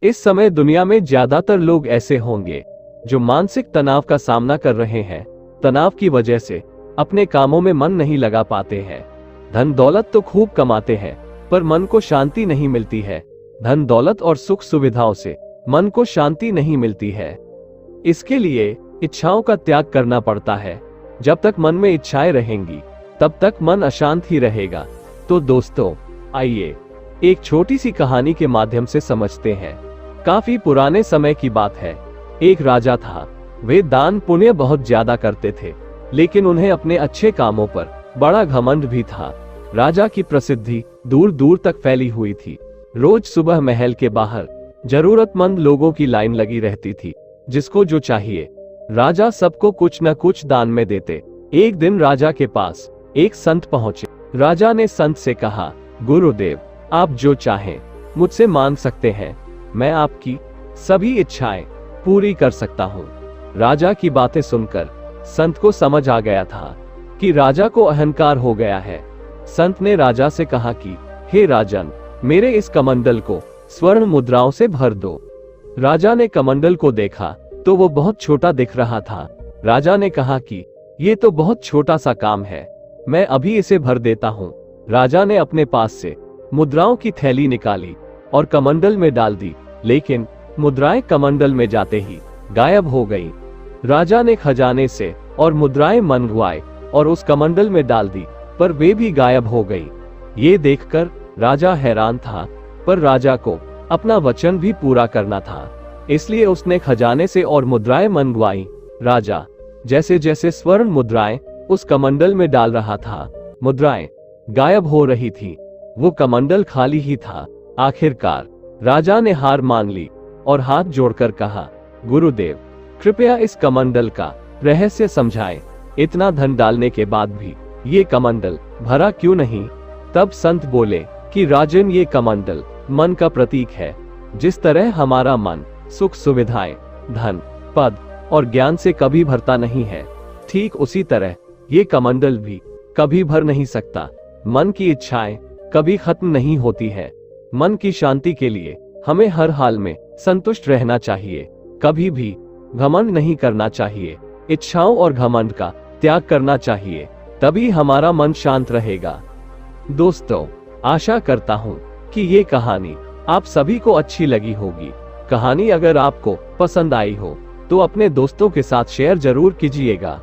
इस समय दुनिया में ज्यादातर लोग ऐसे होंगे जो मानसिक तनाव का सामना कर रहे हैं। तनाव की वजह से अपने कामों में मन नहीं लगा पाते हैं। धन दौलत तो खूब कमाते हैं, पर मन को शांति नहीं मिलती है। धन दौलत और सुख सुविधाओं से मन को शांति नहीं मिलती है। इसके लिए इच्छाओं का त्याग करना पड़ता है। जब तक मन में इच्छाएं रहेंगी, तब तक मन अशांत ही रहेगा। तो दोस्तों, आइए एक छोटी सी कहानी के माध्यम से समझते हैं। काफी पुराने समय की बात है। एक राजा था। वे दान पुण्य बहुत ज्यादा करते थे, लेकिन उन्हें अपने अच्छे कामों पर बड़ा घमंड भी था। राजा की प्रसिद्धि दूर दूर तक फैली हुई थी। रोज सुबह महल के बाहर जरूरतमंद लोगों की लाइन लगी रहती थी। जिसको जो चाहिए, राजा सबको कुछ न कुछ दान में देते। एक दिन राजा के पास एक संत पहुंचे। राजा ने संत से कहा, गुरुदेव, आप जो चाहें मुझसे मांग सकते हैं। मैं आपकी सभी इच्छाएं पूरी कर सकता हूँ। राजा की बातें सुनकर संत को समझ आ गया था कि राजा को अहंकार हो गया है। संत ने राजा से कहा कि हे राजन, मेरे इस कमंडल को स्वर्ण मुद्राओं से भर दो। राजा ने कमंडल को देखा तो वो बहुत छोटा दिख रहा था। राजा ने कहा कि ये तो बहुत छोटा सा काम है, मैं अभी इसे भर देता हूँ। राजा ने अपने पास से मुद्राओं की थैली निकाली और कमंडल में डाल दी, लेकिन मुद्राएं कमंडल में जाते ही गायब हो गईं। राजा ने खजाने से और मुद्राएं मंगवाए और उस कमंडल में डाल दी, पर वे भी गायब हो गईं। ये देखकर राजा हैरान था, पर राजा को अपना वचन भी पूरा करना था, इसलिए उसने खजाने से और मुद्राएं मंगवाई। राजा जैसे जैसे स्वर्ण मुद्राएं उस कमंडल में डाल रहा था, मुद्राएं गायब हो रही थी। वो कमंडल खाली ही था। आखिरकार राजा ने हार मान ली और हाथ जोड़कर कहा, गुरुदेव, कृपया इस कमंडल का रहस्य समझाएं। इतना धन डालने के बाद भी ये कमंडल भरा क्यों नहीं? तब संत बोले कि राजन, ये कमंडल मन का प्रतीक है। जिस तरह हमारा मन सुख सुविधाएं, धन, पद और ज्ञान से कभी भरता नहीं है, ठीक उसी तरह ये कमंडल भी कभी भर नहीं सकता। मन की इच्छाएं कभी खत्म नहीं होती है। मन की शांति के लिए हमें हर हाल में संतुष्ट रहना चाहिए। कभी भी घमंड नहीं करना चाहिए। इच्छाओं और घमंड का त्याग करना चाहिए, तभी हमारा मन शांत रहेगा। दोस्तों, आशा करता हूँ कि ये कहानी आप सभी को अच्छी लगी होगी। कहानी अगर आपको पसंद आई हो तो अपने दोस्तों के साथ शेयर जरूर कीजिएगा।